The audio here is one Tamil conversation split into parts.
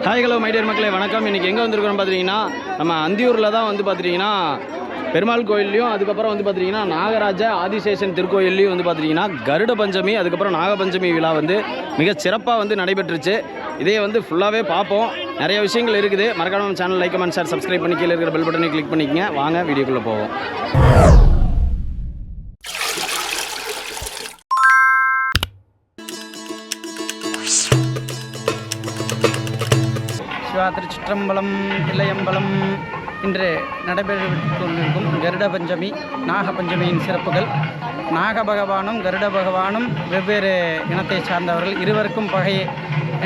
ஹாய் ஹலோ மை டியர் மக்களே வணக்கம். இன்றைக்கி எங்கே வந்திருக்கிறோம் பார்த்தீங்கன்னா நம்ம அந்தியூரில் தான் வந்து பார்த்தீங்கன்னா பெருமாள் கோயில்லையும் அதுக்கப்புறம் வந்து பார்த்தீங்கன்னா நாகராஜ ஆதிசேஷன் திருக்கோயில்லையும் வந்து பார்த்தீங்கன்னா கருட பஞ்சமி அதுக்கப்புறம் நாகபஞ்சமி விழா வந்து மிக சிறப்பாக வந்து நடைபெற்றுச்சு. இதே வந்து ஃபுல்லாகவே பார்ப்போம். நிறைய விஷயங்கள் இருக்குது. மறக்காம channel like comment share subscribe பண்ணி கீழே இருக்கிற பெல் பட்டனை கிளிக் பண்ணிக்கங்க. வாங்க வீடியோக்குள்ளே போவோம். திருச்சிற்றம்பலம் தில்லையம்பலம் இன்று நடைபெற்றுக் கொண்டிருக்கும் கருட பஞ்சமி நாகபஞ்சமியின் சிறப்புகள். நாக பகவானும் கருட பகவானும் வெவ்வேறு இனத்தை சார்ந்தவர்கள், இருவருக்கும் பகை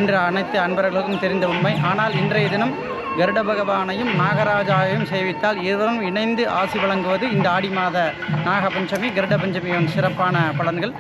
என்ற அனைத்து அன்பர்களுக்கும் தெரிந்த உண்மை. ஆனால் இன்றைய தினம் கருட பகவானையும் நாகராஜாவையும் சேவித்தால் இருவரும் இணைந்து ஆசி வழங்குவது இந்த ஆடி மாத நாகபஞ்சமி கருட பஞ்சமியின் சிறப்பான பலன்கள்.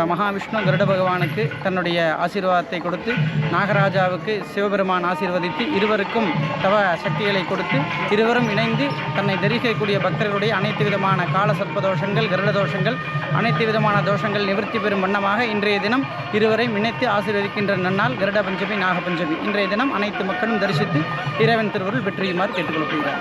மகாவிஷ்ணு கருட பகவானுக்கு தன்னுடைய ஆசீர்வாதத்தை கொடுத்து நாகராஜாவுக்கு சிவபெருமான் ஆசீர்வதித்து இருவருக்கும் தவ சக்திகளை கொடுத்து இருவரும் இணைந்து தன்னை தரிசிக்கக்கூடிய பக்தர்களுடைய அனைத்து விதமான கால சர்ப்ப தோஷங்கள் கருட தோஷங்கள் அனைத்து விதமான தோஷங்கள் நிவர்த்தி பெறும் வண்ணமாக இன்றைய தினம் இருவரையும் இணைத்து ஆசீர்வதிக்கின்ற நன்னாள் கருட பஞ்சமி நாகபஞ்சமி. இன்றைய தினம் அனைத்து மக்களும் தரிசித்து இறைவன் திருவருள் பெற்றியுமாறு கேட்டுக்கொள்ளப்படுகிறார்.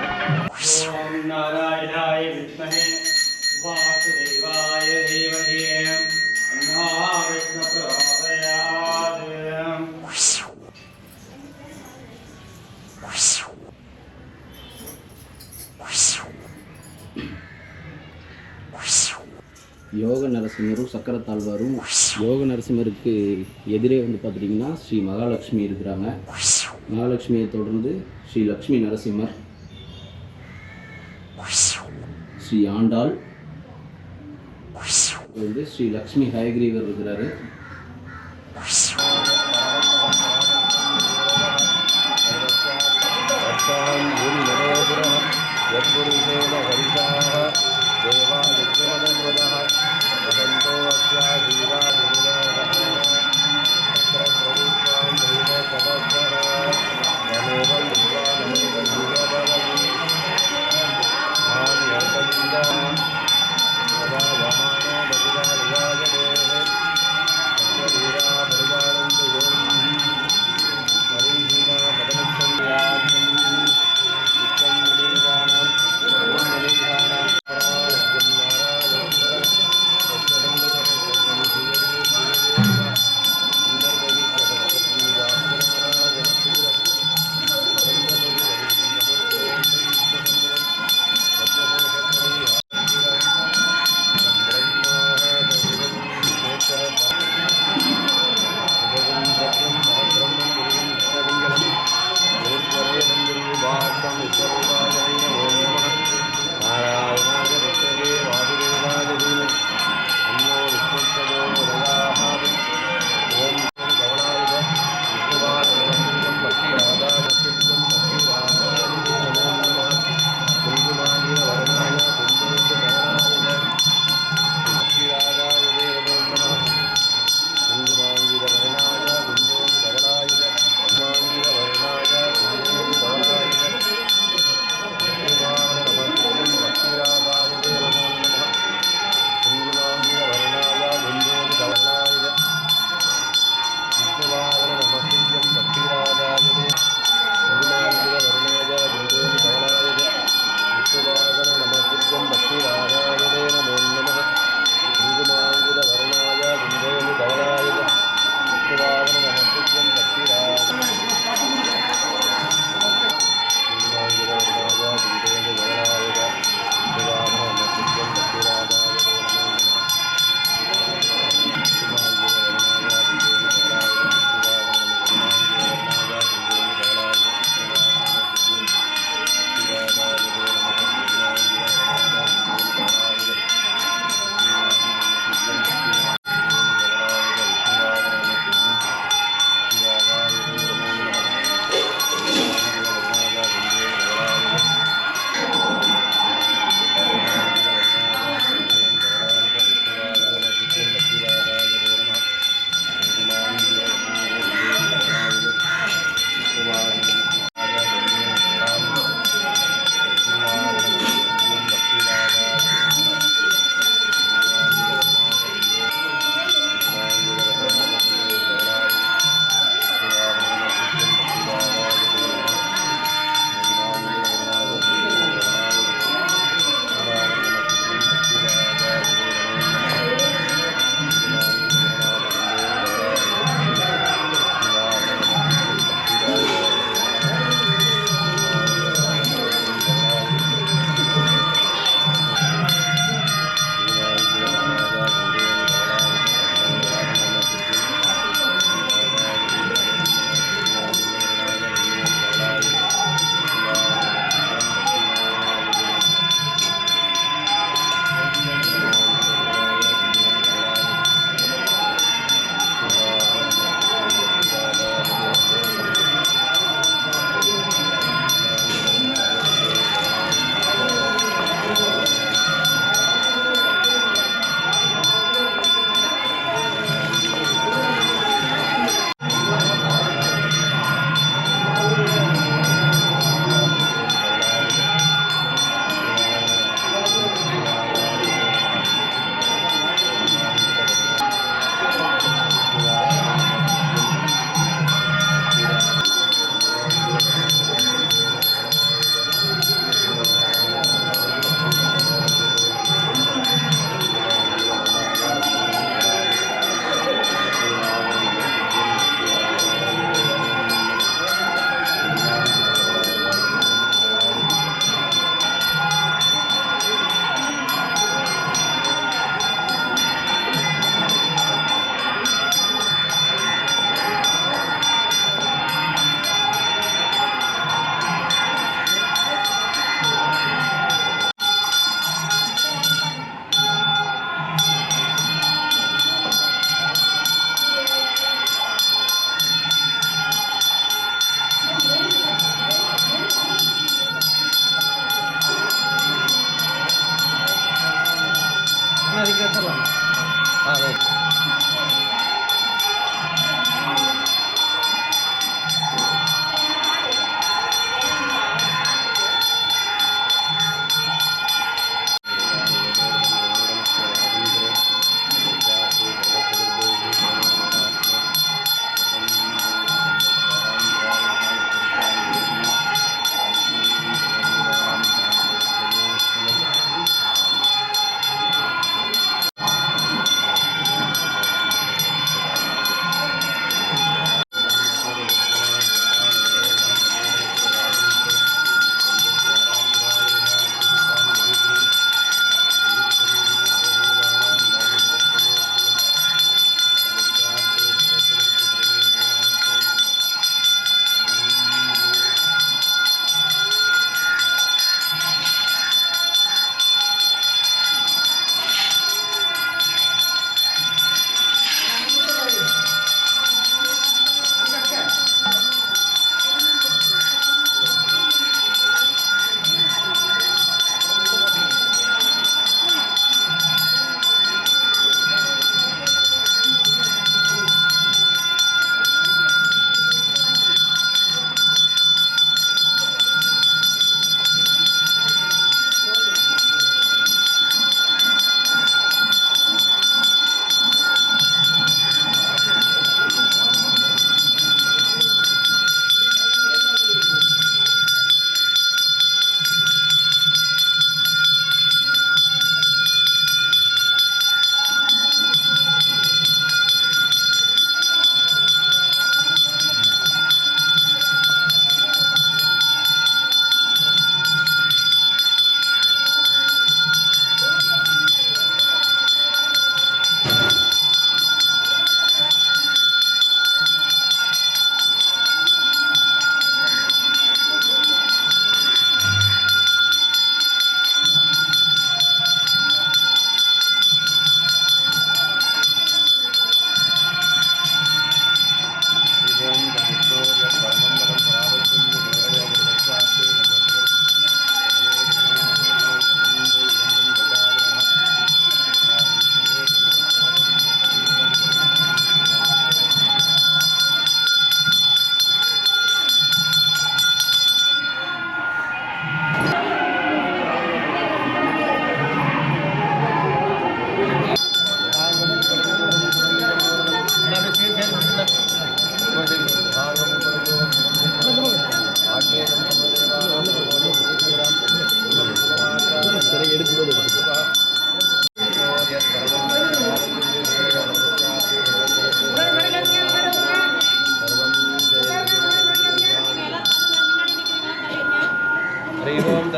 யோக நரசிம்மரும் சக்கரத்தாழ்வாரும் யோக நரசிம்மருக்கு எதிரே வந்து பார்த்துட்டிங்கன்னா ஸ்ரீ மகாலட்சுமி இருக்கிறாங்க. மகாலட்சுமியை தொடர்ந்து ஸ்ரீ லக்ஷ்மி நரசிம்மர், ஸ்ரீ ஆண்டாள் வந்து ஸ்ரீ லக்ஷ்மி ஹயக்ரீவர் இருக்கிறாரு.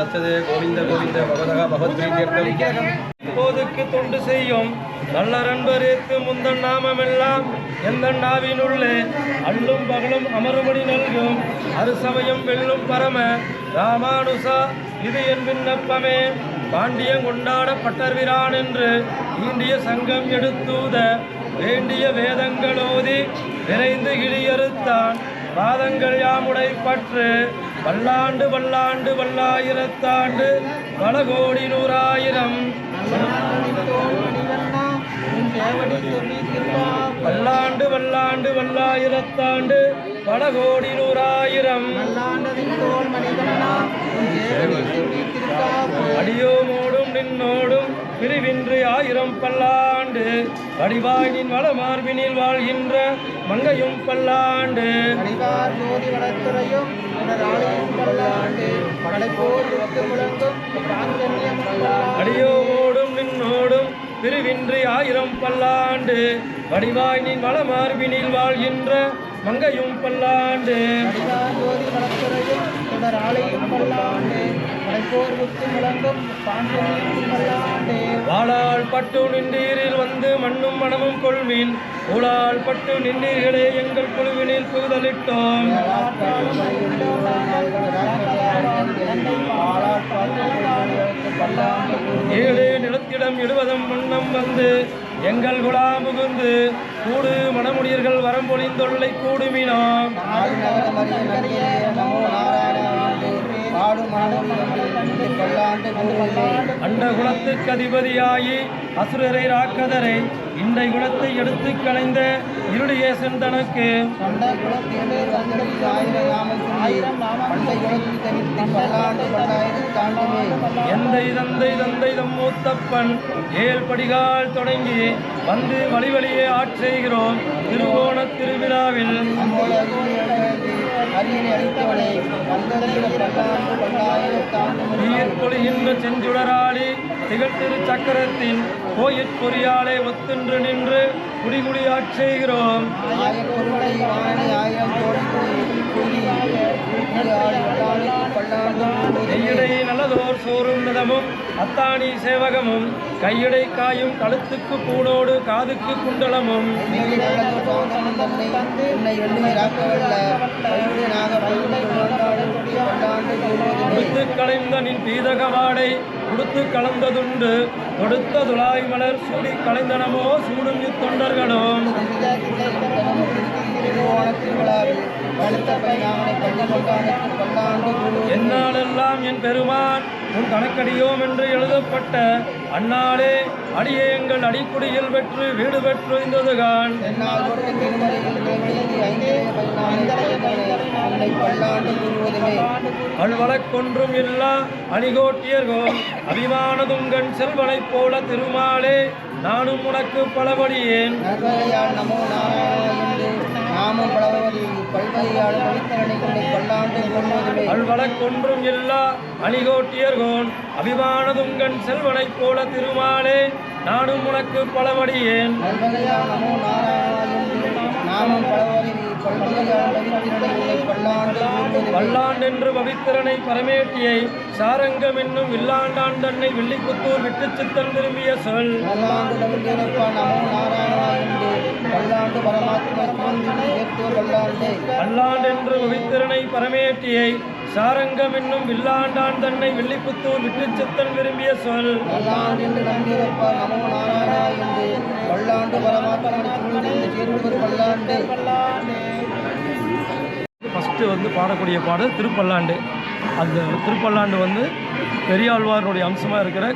தத்ததே கோவிந்த கோவிந்த பகவதகா பகவத் பிரீத்தியர்த்தம். இப்போதுக்கு தொண்டு செய்யும் நல்லரன்பரேத்து முந்தன் நாமமெல்லாம் எந்த நாவினுள்ளே அள்ளும் பகலும் அமருமணி நல்கும் அருசமயம் வெல்லும் பரம ராமானுசா இது என் விண்ணப்பமே. பாண்டியன் கொண்டாட பட்டர்விரான் என்று ஈண்டிய சங்கம் எடுத்தூத வேண்டிய வேதங்களோதி விரைந்து கிளியறுத்தான் பாதங்கள் யாமுடை பற்று பல்லாண்டு பல்லாண்டு பல்லாயிரத்தாண்டு பல கோடி நூறாயிரம் பல்லாண்டு பல்லாண்டு பல்லாயிரத்தாண்டு பல கோடி நூறாயிரம் அடியோமோடும் நின்னோடும் பிரிவின்றி ஆயிரம் பல்லாண்டு வடிவாய் நின் வளமார்பினில் வாழ்கின்ற மங்கையும் பல்லாண்டு அடியோமோடும் நின்னோடும் பிரிவின்றி ஆயிரம் பல்லாண்டு வடிவாய் நின் வளமார்பினில் வாழ்கின்ற மங்கையும் பல்லாண்டு வாளால் பட்டு நின்றீரில் வந்து மண்ணும் மனமும் கொள்வீன் ஊழால் பட்டு நின்றீர்களே எங்கள் குழுவினில் புகுதலிட்டோம். ஏழு நிலத்திடம் எழுவதம் முன்னம் வந்து எங்கள் குலா முகுந்து கூடு மணமுடியர்கள் வரம்பொழிந்தொல்லை கூடுமினோம். அண்ட குலத்துக்கு அதிபதியாகி அசுரரை ராக்கதரை இண்டை குலத்தை எடுத்து களைந்த இருடியேசன் தனக்கு எந்தை தந்தை தந்தை தம் மூத்தப்பன் ஏழ் படிகால் தொடங்கி வந்து வழிவழியே ஆட்செய்கிறோம் திருவோண திருவிழாவில். பொழிகின்ற செஞ்சுடராளி திகழ்திரு சக்கரத்தின் கோயிற் பொறியாலே ஒத்துன்று நின்று குடிகுடி ஆட்செய்கிறோம். கையடை நல்லதோர் சோறும் நிதமும் அத்தாணி சேவகமும் கையடை காயும் கழுத்துக்கு பூணோடு காதுக்கு குண்டலமும் கொடுத்து களைந்த நின் பீதகவாடை கொடுத்து கலந்ததுண்டு தொடுத்த துளாய் மலர் சூடி களைந்தனமோ சூடும் இத்தொண்டர்களும். என்னாலெல்லாம் என் பெருமான் உன் கணக்கடியோம் என்று எழுதப்பட்ட அந்நாளே அடியே எங்கள் அடிக்குடியில் பெற்று வீடு பெற்று இருந்ததுகான். அல்வழக்கொன்றும் இல்லா அணிகோட்டியர்கோம் அபிமானதுங்கன் செல்வனைப் போல திருமாலே நானும் உனக்கு பலபடியேன். அல்வழக்கொன்றும் இல்லா அணிகோட்டியர்கோன் அபிமானதுங்கன் செல்வனைப் போல திருமாலே நானும் உனக்கு பலபடியேன். பல்லாண்டென்று பவித்திரனை பரமேட்டியை சாரங்கம் என்னும் வில்லாண்டான் தன்னை வெள்ளிப்புத்தூர் விட்டு சித்தன் திரும்பிய சொல். பல்லாண்டென்று பவித்திரனை பரமேட்டியை சாரங்கம் என்னும் வில்லாண்டான் தன்னை வெள்ளிப்புத்தூர் விட்டு சித்தன் விரும்பிய சொல். ஃபஸ்ட்டு வந்து பாடக்கூடிய பாடல் திருப்பல்லாண்டு. அந்த திருப்பல்லாண்டு வந்து பெரியாழ்வாருடைய அம்சமாக இருக்கிற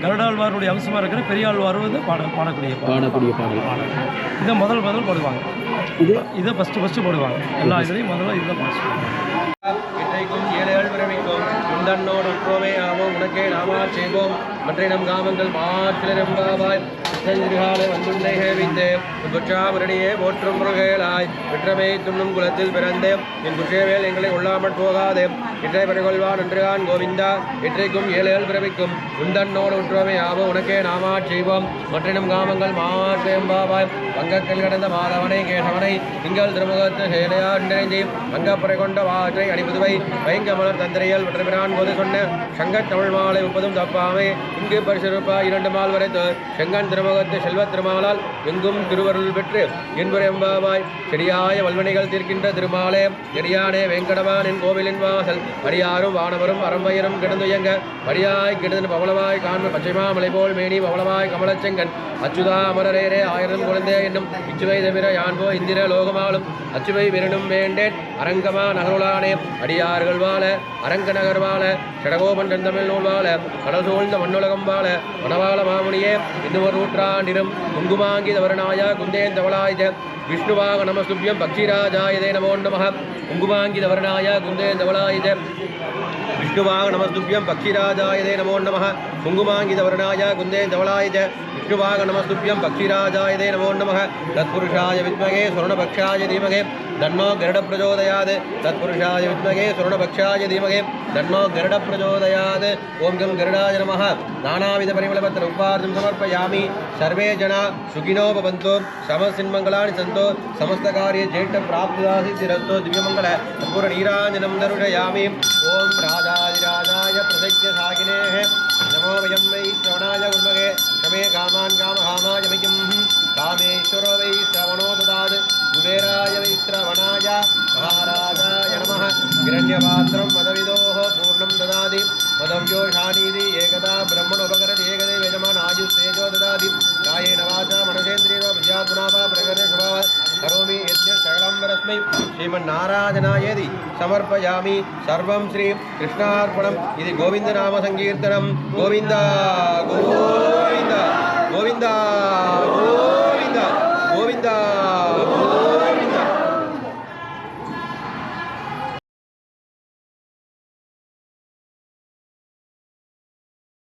கருடாழ்வாருடைய அம்சமாக இருக்கிற பெரியாழ்வார் வந்து பாடக்கூடிய பாடல். இதை முதல் போடுவாங்க. இதை ஃபஸ்ட்டு போடுவாங்க. எல்லா இதுலேயும் முதல்ல இதை பாடுவாங்க. இன்றைக்கும் ஏழைகள் பிறவிக்கும் முந்தன்னோடு உற்றோமே ஆவோம் உனக்கே நாமா செய்வோம் மற்ற நம் காமங்கள் மாற்றிலம்பாவாய் திருகாலை வந்துள்ளே ஹேவிந்தே குற்றாமரடியே போற்றும் முருகேளாய் விற்றமே துண்ணும் குலத்தில் பிறந்தே என் குற்றவேல் எங்களை கொள்ளாமல் போகாதே இற்றை பறிகொள்வான் என்றுகான் கோவிந்தா. இற்றைக்கும் ஏழைகள் பிறவிக்கும் முந்தன்னோடு உற்றோமே ஆவோம் உனக்கே நாமா செய்வோம் மற்ற நம் காமங்கள் மாற்றேம்பாவாய் வங்கக்கல் கடந்த மாதவனை கேசவனை திங்கள் திருமுகத்து செயலையாண்டினை வங்கப்பறை கொண்ட வாற்றை அணிபுதுவை வைங்கமலர் தந்திரையல் வெற்றிபிரான் போது சொன்ன சங்கத் தமிழ் மாலை 30 தப்பாமை இங்கு பரிசிருப்பாய் 2 மால் வரைத்து செங்கன் திருமுகத்து செல்வத் திருமாலால் எங்கும் திருவருள் பெற்று என்புரெம்பாவாய் செடியாய வல்வனைகள் தீர்க்கின்ற திருமாலே எடியானே வெங்கடவானின் கோவிலின் வாசல் அடியாரும் வானவரும் அரம்பையரும் கிடந்துயங்க மடியாய் கிடந்து பவளவாய் காண்பு பச்சைமாமலை போல் மேனி பவளவாய் கமலச்செங்கன் அச்சுதா அமரரேரே ஆயிரம் குழந்தே என்னும் இச்சுவை தவிர யான்போ இந்திர லோகமாலும் அச்சுவை விரணும் வேண்டேன் அரங்கமா நகருளானே அடியார்கள் வாழ அரங்க நகர் வாழ சடகோபன் தமிழ் நூல் வாழ கடல் சூழ்ந்த மண்ணுலகம் வாழ மணவாள மாமுனியே இன்னொரு நூற்றாண்டிலும் குங்குமாங்கி தவறனாயா குந்தேன் தவளாயுத விஷ்ணுவாக நமஸ்துபியம் பக்ஷிராஜாயதே நமோ நமः குங்குமாங்கி தவறனாய குந்தேன் தவளாயுத விஷ்ணுவாக நமஸ்துபியம் பக்ஷிராஜாயதே நமோ நமः குங்குமாங்கி தவறனாய குந்தேன் தவளாயுத விஷ்ணுவாக நமஸ்துபியம் பக்ஷிராஜாயதே நமோ நமः தத்புருஷாய வித்மகே சுவர்ணபக்ஷாய தீமகே தன்னோ கருட பிரச்சோதயாத் தத்புருஷாய வித்மகே சுவர்ணபக்ஷாய தீமகே தன்னோ கருட பிரச்சோதயாத் ஓம் கம் கருடாய நமः நானாவித பரிமளபத்திர உபார்த்தம் சமர்ப்பயாமி சர்வே ஜனா சுகினோ பவந்தோ சமசின்மங்களானி சந்தோ சமஸ்தகாரிய ஜேஷ்ட பிராப்திதாசி திரஸ்தோ திவ்யமங்கள கற்பூர நீராஞ்சனம் தருஷயாமி ஓம் ராஜாதிராஜாய பிரதஜ்ய சாகினேஹ நமோ வயம் வை ஸ்ரவணாய குர்மகே சமே காமான் காமகாமாய மயம் காமேஸ்வரோ வை ஸ்ரவணோ ததாத் குபேராய வை ஸ்ரவணாய மகாராஜாய நமः கிரண்யபாத்திரம் மதவிதோः பூர்ணம் ததாதி மதவ்யோ ஷானீதி ஏகதா பிரம்மணோபகரதி ஏகதே வேஜமான் ஆயுஸ்தேஜோ ததாதி காயேன வாசா மனசேந்திரியோ வித்யாத்மனாவா பிரகரண கரோமி யஜ்ஞ சகலம்பரஸ்மை ஸ்ரீமன்னாராயணாயேதி சமர்ப்பயாமி சர்வம் ஸ்ரீ கிருஷ்ணார்ப்பணம் இது கோவிந்த நாம சங்கீர்த்தனம் கோவிந்தா கோவிந்தா கோவிந்தா